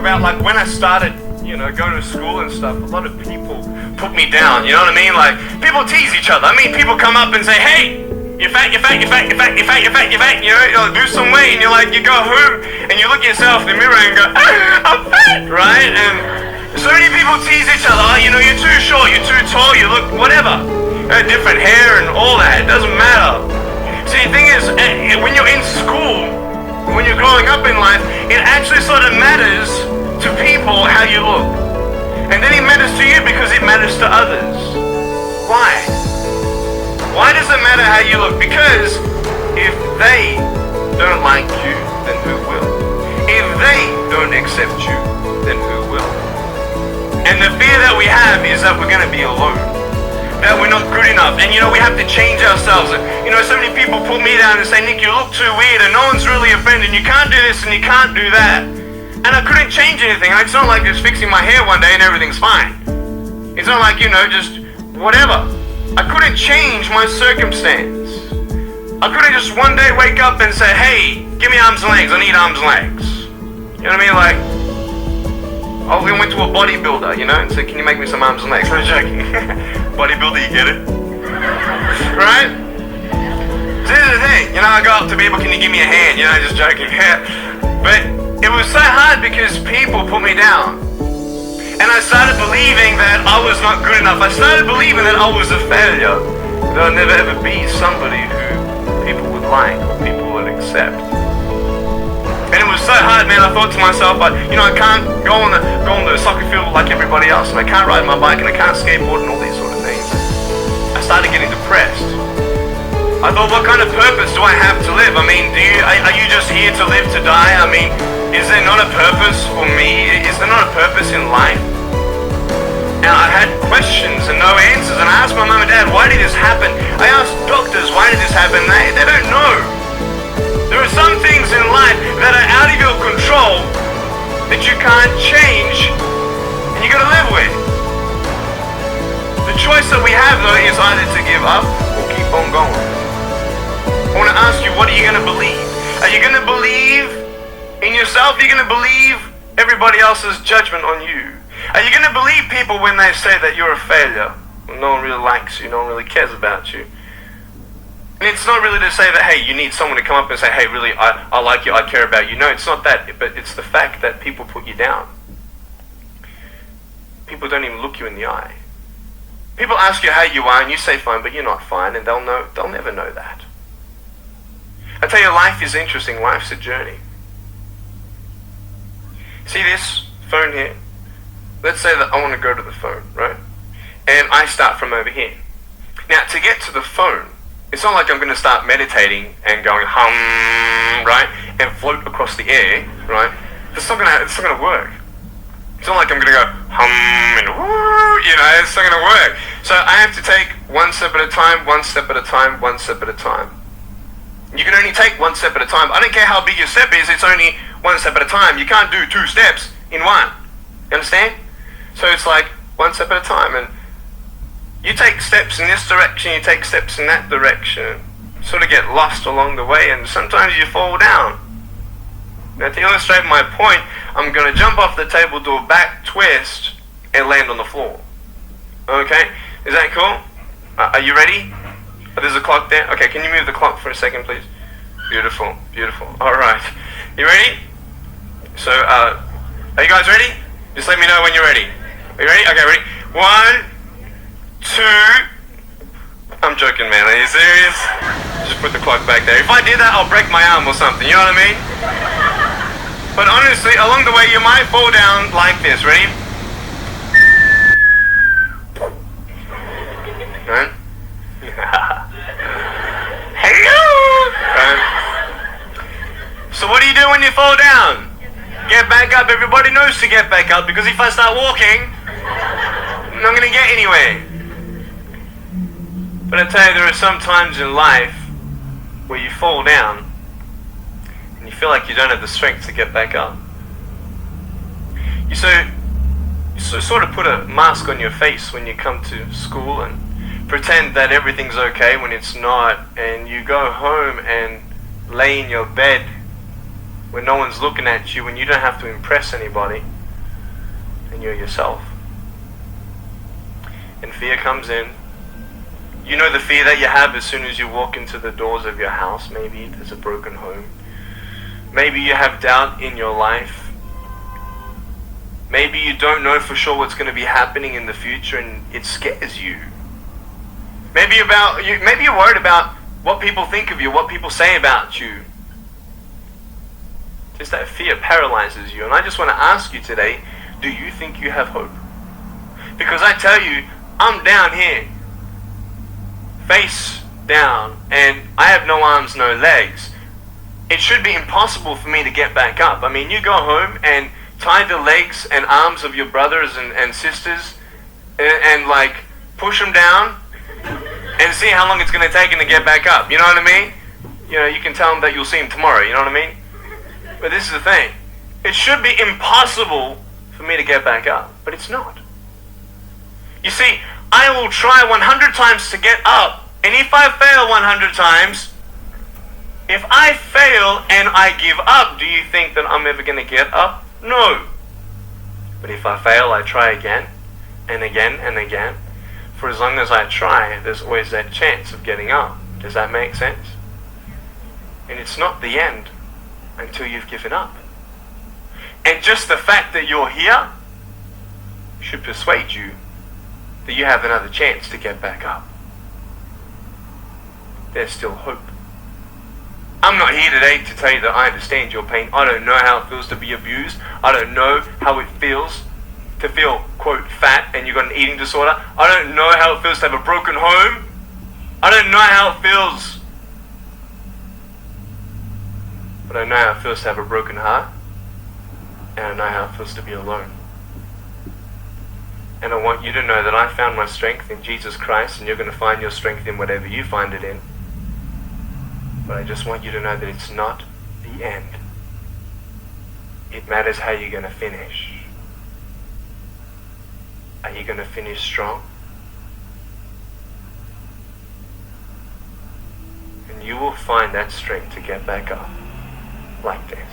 about like when I started, going to school and stuff, a lot of people put me down, you know what I mean? Like, people tease each other. I mean, people come up and say, hey, you're fat, you're fat, you're fat, you're fat, you're fat, you're fat, you're fat, you'll lose some weight, and you're like, you go home, and you look at yourself in the mirror and go, I'm fat, right? And so many people tease each other, you're too short, you're too tall, you look whatever. Different hair and all that, it doesn't matter. See, the thing is, when you're in school, when you're growing up in life, it actually sort of matters to people how you look. And then it matters to you because it matters to others. Why? Why does it matter how you look? Because if they don't like you, then who will? If they don't accept you, then who will? And the fear that we have is that we're going to be alone. That we're not good enough, and we have to change ourselves. So many people pull me down and say, Nick, you look too weird, and no one's really a friend, and you can't do this, and you can't do that. And I couldn't change anything. It's not like just fixing my hair one day and everything's fine. It's not like, just whatever. I couldn't change my circumstance. I couldn't just one day wake up and say, hey, give me arms and legs, I need arms and legs. You know what I mean? Like, I went to a bodybuilder, and said, can you make me some arms and legs? I'm joking. Bodybuilder, you get it? Right? So this is the thing, I go up to people, can you give me a hand? Just joking. But it was so hard because people put me down. And I started believing that I was not good enough. I started believing that I was a failure. That I'd never ever be somebody who people would like or people would accept. And it was so hard, man. I thought to myself, I can't go on the soccer field like everybody else, and I can't ride my bike, and I can't skateboard and all these sort of things. I started getting depressed. I thought, what kind of purpose do I have to live? I mean, are you just here to live to die? I mean, is there not a purpose for me? Is there not a purpose in life? And I had questions and no answers, and I asked my mum and dad, why did this happen? I asked doctors, why did this happen? They don't know. There are some things in life that are out of your control that you can't change and you gotta live with. The choice that we have though is either to give up or keep on going. I want to ask you, what are you gonna believe? Are you gonna believe in yourself? Are you gonna believe everybody else's judgment on you? Are you gonna believe people when they say that you're a failure? Well, no one really likes you, no one really cares about you. And it's not really to say that, hey, you need someone to come up and say, hey, really, I like you, I care about you. No, it's not that, but it's the fact that people put you down. People don't even look you in the eye. People ask you how you are, and you say fine, but you're not fine, and they'll never know that. I tell you, life is interesting, life's a journey. See this phone here? Let's say that I want to go to the phone, right? And I start from over here. Now, to get to the phone, it's not like I'm going to start meditating and going hum, right, and float across the air, right? It's not going to work. It's not like I'm going to go hum and woo, it's not going to work. So I have to take one step at a time, one step at a time, one step at a time. You can only take one step at a time. I don't care how big your step is, it's only one step at a time. You can't do two steps in one. You understand? So it's like one step at a time, and you take steps in this direction, you take steps in that direction, sort of get lost along the way, and sometimes you fall down. Now, to illustrate my point, I'm going to jump off the table, do a back twist, and land on the floor. Okay? Is that cool? Are you ready? There's a clock there. Okay, can you move the clock for a second, please? Beautiful, beautiful. All right. You ready? So, are you guys ready? Just let me know when you're ready. Are you ready? Okay, ready? 1, 2. I'm joking, man. Are you serious? Just put the clock back there. If I did that, I'll break my arm or something. You know what I mean? But honestly, along the way, you might fall down like this. Ready? Right? Hello! So what do you do when you fall down? Get back up. Everybody knows to get back up, because if I start walking, I'm not going to get anywhere. But I tell you, there are some times in life where you fall down and you feel like you don't have the strength to get back up. You sort of put a mask on your face when you come to school and pretend that everything's okay when it's not, and you go home and lay in your bed when no one's looking at you, when you don't have to impress anybody. and you're yourself. And fear comes in. You know the fear that you have as soon as you walk into the doors of your house. Maybe there's a broken home. Maybe you have doubt in your life. Maybe you don't know for sure what's going to be happening in the future and it scares you. Maybe you're worried about what people think of you, what people say about you. Just that fear paralyzes you. And I just want to ask you today, do you think you have hope? Because I tell you, I'm down here, face down, and I have no arms, no legs. It should be impossible for me to get back up. I mean, you go home and tie the legs and arms of your brothers and sisters and like push them down and see how long it's going to take them to get back up. You know what I mean? You know, you can tell them that you'll see them tomorrow. You know what I mean? But this is the thing. It should be impossible for me to get back up, but it's not. You see, I will try 100 times to get up, and if I fail 100 times, if I fail and I give up, do you think that I'm ever going to get up? No. But if I fail, I try again, and again, and again. For as long as I try, there's always that chance of getting up. Does that make sense? And it's not the end until you've given up. And just the fact that you're here should persuade you that you have another chance to get back up. There's still hope. I'm not here today to tell you that I understand your pain. I don't know how it feels to be abused. I don't know how it feels to feel, quote, fat and you've got an eating disorder. I don't know how it feels to have a broken home. I don't know how it feels. But I know how it feels to have a broken heart. And I know how it feels to be alone. And I want you to know that I found my strength in Jesus Christ, and you're going to find your strength in whatever you find it in. But I just want you to know that it's not the end. It matters how you're going to finish. Are you going to finish strong? And you will find that strength to get back up like this.